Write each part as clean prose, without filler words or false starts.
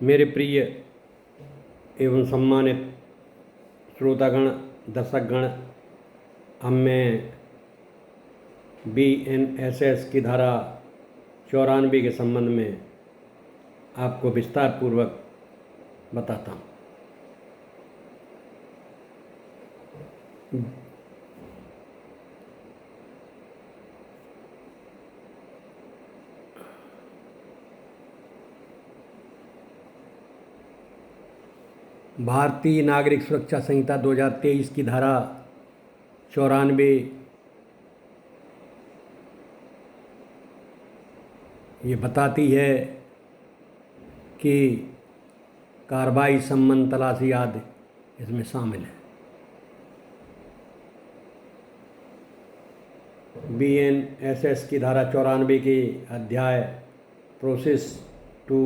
मेरे प्रिय एवं सम्मानित श्रोतागण, दर्शकगण, अब मैं BNSS की धारा 94 के संबंध में आपको विस्तार पूर्वक बताता हूँ। भारतीय नागरिक सुरक्षा संहिता 2023 की धारा 94 ये बताती है कि कार्रवाई, सम्मन, तलाशी आदि इसमें शामिल है। BNSS की धारा 94 के अध्याय process to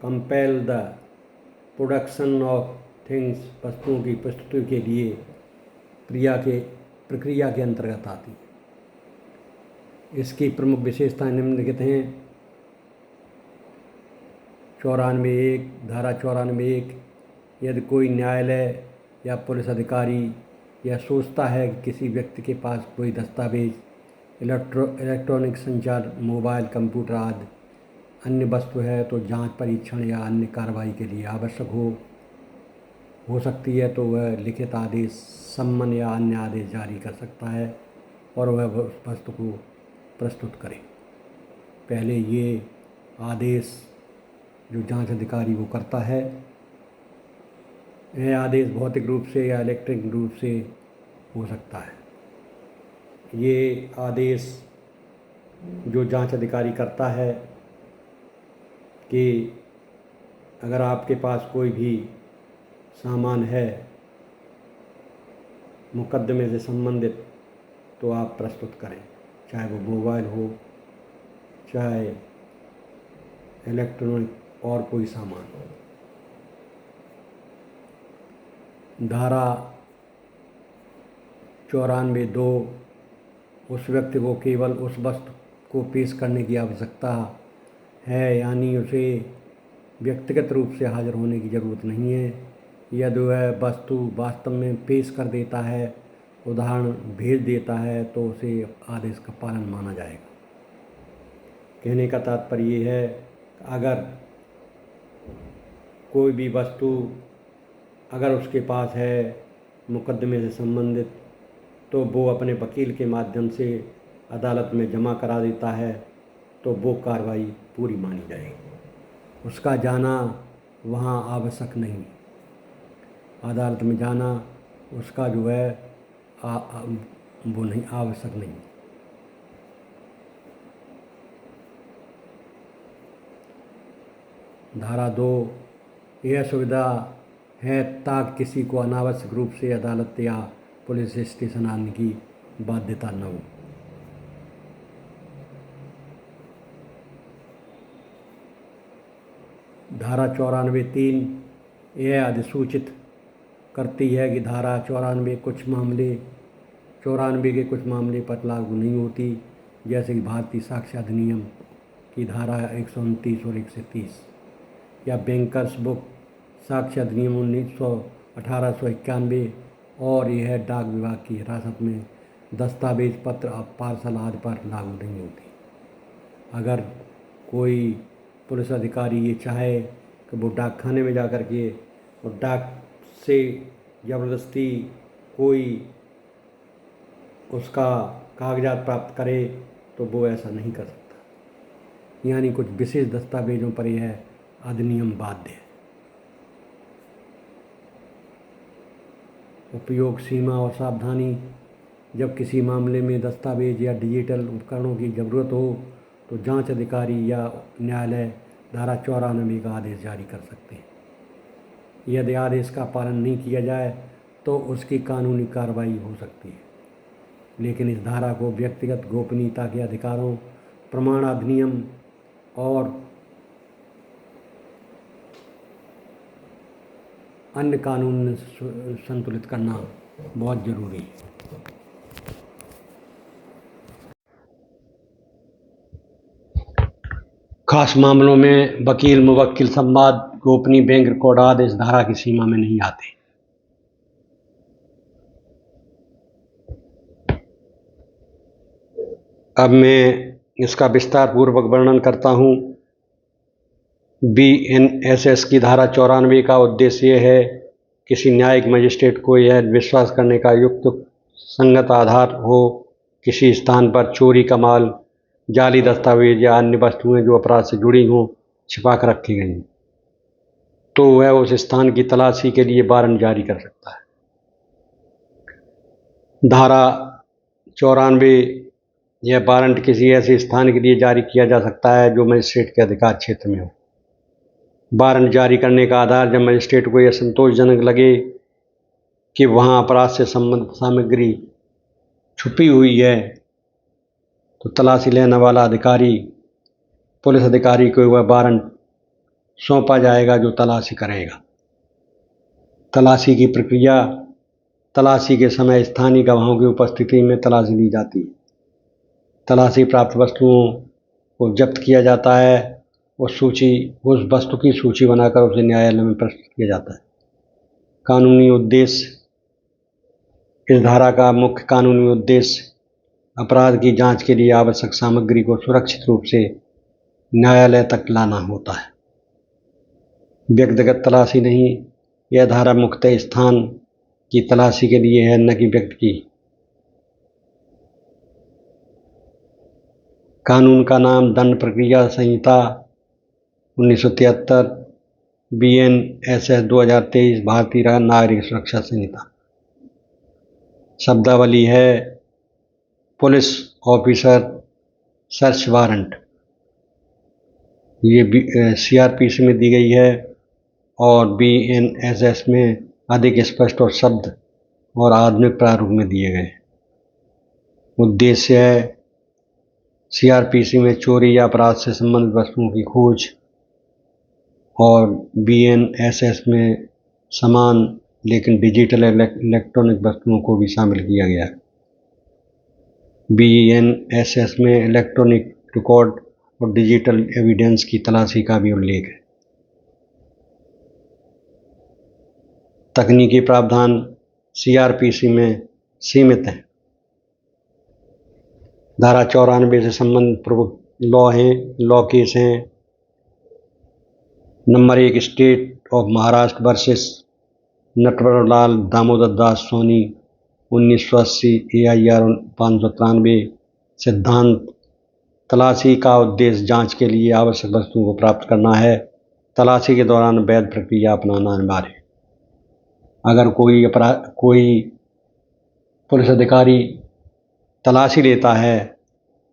compel the production of things, वस्तुओं की प्रस्तुति के लिए प्रक्रिया के अंतर्गत आती है। इसकी प्रमुख विशेषताएं निम्नलिखित हैं। 94(1) धारा 94(1) यदि कोई न्यायालय या पुलिस अधिकारी यह सोचता है कि किसी व्यक्ति के पास कोई दस्तावेज, इलेक्ट्रॉनिक संचार, मोबाइल, कंप्यूटर आदि अन्य वस्तु है तो जांच, परीक्षण या अन्य कार्रवाई के लिए आवश्यक हो सकती है, तो वह लिखित आदेश, सम्मन या अन्य आदेश जारी कर सकता है और वह उस वस्तु को प्रस्तुत करे। पहले ये आदेश जो जांच अधिकारी वो करता है, यह आदेश भौतिक रूप से या इलेक्ट्रॉनिक रूप से हो सकता है। ये आदेश जो जांच अधिकारी करता है कि अगर आपके पास कोई भी सामान है मुकदमे से संबंधित तो आप प्रस्तुत करें, चाहे वो मोबाइल हो, चाहे इलेक्ट्रॉनिक और कोई सामान हो। धारा 94(2) उस व्यक्ति को केवल उस वस्तु को पेश करने की आवश्यकता है, यानी उसे व्यक्तिगत रूप से हाजिर होने की ज़रूरत नहीं है। यदि वह वस्तु वास्तव में पेश कर देता है, उदाहरण भेज देता है, तो उसे आदेश का पालन माना जाएगा। कहने का तात्पर्य ये है, अगर कोई भी वस्तु अगर उसके पास है मुकदमे से संबंधित, तो वो अपने वकील के माध्यम से अदालत में जमा करा देता है, तो वो कार्रवाई पूरी मानी जाएगी। उसका जाना वहाँ आवश्यक नहीं, अदालत में जाना उसका जो है वो नहीं, आवश्यक नहीं। धारा 2 यह सुविधा है ताकि किसी को अनावश्यक रूप से अदालत या पुलिस स्टेशन आने की बाध्यता न हो। धारा 94(3) यह अधिसूचित करती है कि धारा 94 के कुछ मामले पर लागू नहीं होती, जैसे कि भारतीय साक्ष्य अधिनियम की धारा 129 और 130 या बैंकर्स बुक साक्ष्य अधिनियम 1891, और यह डाक विभाग की हिरासत में दस्तावेज, पत्र, पार्सल आदि पर लागू नहीं होती। अगर कोई पुलिस अधिकारी ये चाहे कि वो डाक खाने में जा कर के और डाक से ज़बरदस्ती कोई उसका कागजात प्राप्त करे, तो वो ऐसा नहीं कर सकता। यानी कुछ विशेष दस्तावेजों पर यह अधिनियम बाध्य है। उपयोग, सीमा और सावधानी। जब किसी मामले में दस्तावेज या डिजिटल उपकरणों की ज़रूरत हो, तो जांच अधिकारी या न्यायालय धारा 94 का आदेश जारी कर सकते हैं। यदि आदेश का पालन नहीं किया जाए तो उसकी कानूनी कार्रवाई हो सकती है। लेकिन इस धारा को व्यक्तिगत गोपनीयता के अधिकारों, प्रमाण अधिनियम और अन्य कानून में संतुलित करना बहुत ज़रूरी है। खास मामलों में वकील मुवक्किल संवाद गोपनीय बैंक रिकॉर्ड आदि इस धारा की सीमा में नहीं आते। अब मैं इसका विस्तार पूर्वक वर्णन करता हूँ। BNSS की धारा 94 का उद्देश्य यह है किसी न्यायिक मजिस्ट्रेट को यह विश्वास करने का युक्त संगत आधार हो किसी स्थान पर चोरी का माल, जाली दस्तावेज या अन्य वस्तुएं जो अपराध से जुड़ी हों छिपा कर रखी गई तो वह उस स्थान की तलाशी के लिए वारंट जारी कर सकता है। धारा 94 यह वारंट किसी ऐसे स्थान के लिए जारी किया जा सकता है जो मजिस्ट्रेट के अधिकार क्षेत्र में हो। वारंट जारी करने का आधार जब मजिस्ट्रेट को यह संतोषजनक लगे कि वहाँ अपराध से संबंधित सामग्री छुपी हुई है तो तलाशी लेने वाला अधिकारी पुलिस अधिकारी को वह वारंट सौंपा जाएगा जो तलाशी करेगा। तलाशी की प्रक्रिया तलाशी के समय स्थानीय गवाहों की उपस्थिति में तलाशी ली जाती है। तलाशी प्राप्त वस्तुओं को जब्त किया जाता है। उस वस्तु की सूची बनाकर उसे न्यायालय में प्रस्तुत किया जाता है। कानूनी उद्देश्य इस धारा का मुख्य कानूनी उद्देश्य अपराध की जांच के लिए आवश्यक सामग्री को सुरक्षित रूप से न्यायालय तक लाना होता है। व्यक्तिगत तलाशी नहीं, यह धारा मुख्यतः स्थान की तलाशी के लिए है, न कि व्यक्ति की। कानून का नाम दंड प्रक्रिया संहिता 1973, BNSS 2023 भारतीय नागरिक सुरक्षा संहिता। शब्दावली है पुलिस ऑफिसर सर्च वारंट, ये CRPC में दी गई है और BNSS में अधिक स्पष्ट और शब्द और आधुनिक प्रारूप में दिए गए। उद्देश्य है CRPC में चोरी या अपराध से संबंधित वस्तुओं की खोज और BNSS में समान लेकिन डिजिटल इलेक्ट्रॉनिक वस्तुओं को भी शामिल किया गया है। BNSS में इलेक्ट्रॉनिक रिकॉर्ड और डिजिटल एविडेंस की तलाशी का भी उल्लेख है। तकनीकी प्रावधान CRPC में सीमित हैं। धारा 94 से संबंधित प्रमुख लॉ केस हैं। Number 1 state of Maharashtra versus Natwarlal Damodar Das Soni 1980 AIR 593। सिद्धांत तलाशी का उद्देश्य जांच के लिए आवश्यक वस्तुओं को प्राप्त करना है। तलाशी के दौरान वैध प्रक्रिया अपनाना अनिवार्य है। अगर कोई पुलिस अधिकारी तलाशी लेता है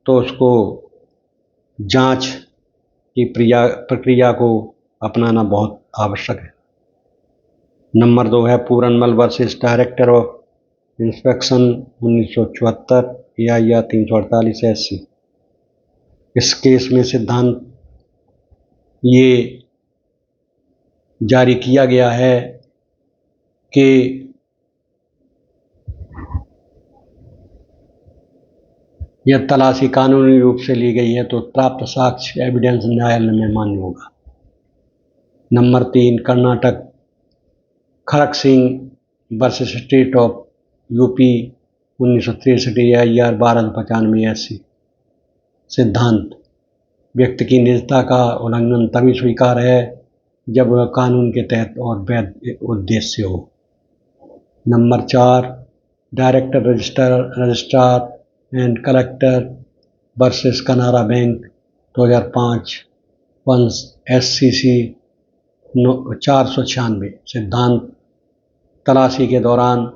तो उसको जांच की प्रक्रिया को अपनाना बहुत आवश्यक है। नंबर 2 है Puranmal versus director of inspection 1974 AIR 348 SC। इस केस में सिद्धांत ये जारी किया गया है कि यह तलाशी कानूनी रूप से ली गई है तो प्राप्त साक्ष्य एविडेंस न्यायालय में मान्य होगा। Number 3 Karnataka Khadak Singh versus state of UP 1963 AIR 1295 SC। सिद्धांत व्यक्ति की निजता का उल्लंघन तभी स्वीकार्य है जब वह कानून के तहत और वैध उद्देश्य हो। Number 4 director registrar and collector versus Canara bank 2005 SCC 496। सिद्धांत तलाशी के दौरान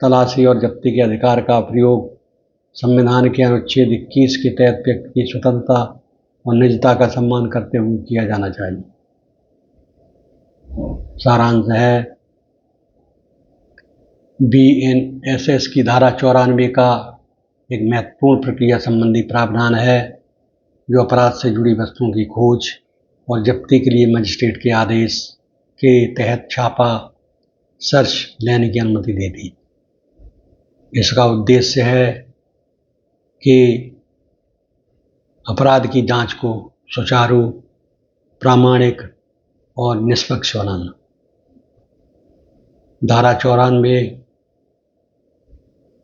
तलाशी और जब्ती के अधिकार का प्रयोग संविधान के अनुच्छेद 21 के तहत व्यक्ति की स्वतंत्रता और निजता का सम्मान करते हुए किया जाना चाहिए। सारांश है BNSS की धारा 94 का एक महत्वपूर्ण प्रक्रिया संबंधी प्रावधान है जो अपराध से जुड़ी वस्तुओं की खोज और जब्ती के लिए मजिस्ट्रेट के आदेश के तहत छापा सर्च लेने की अनुमति देती। इसका उद्देश्य है कि अपराध की जांच को सुचारू, प्रामाणिक और निष्पक्ष बनाना। धारा 94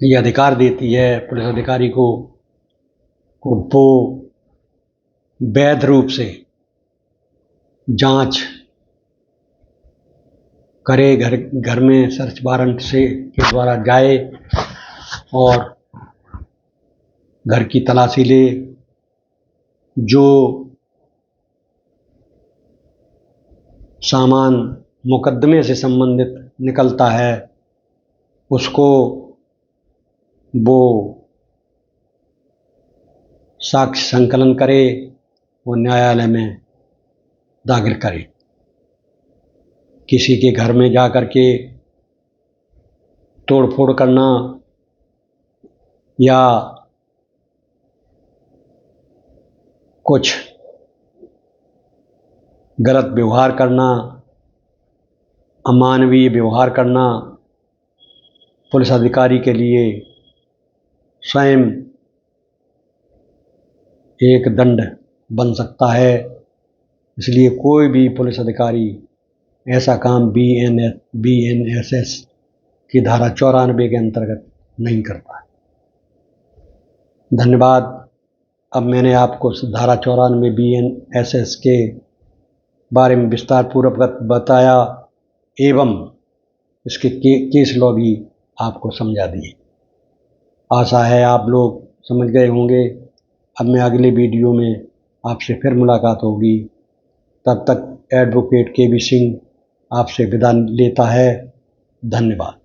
ये अधिकार देती है पुलिस अधिकारी को वो वैध रूप से जांच करे, घर में सर्च वारंट से के द्वारा जाए और घर की तलाशी ले, जो सामान मुकदमे से संबंधित निकलता है उसको वो साक्ष्य संकलन करे और न्यायालय में दाखिल करे। किसी के घर में जा कर के तोड़ फोड़ करना या कुछ गलत व्यवहार करना, अमानवीय व्यवहार करना पुलिस अधिकारी के लिए स्वयं एक दंड बन सकता है। इसलिए कोई भी पुलिस अधिकारी ऐसा काम BNSS की धारा 94 के अंतर्गत नहीं करता है। धन्यवाद। अब मैंने आपको धारा 94 BNSS के बारे में विस्तार पूर्वक बताया एवं इसके केस लॉ भी आपको समझा दिए। आशा है आप लोग समझ गए होंगे। अब मैं अगले वीडियो में आपसे फिर मुलाकात होगी। तब तक एडवोकेट KB सिंह आपसे विदा लेता है। धन्यवाद।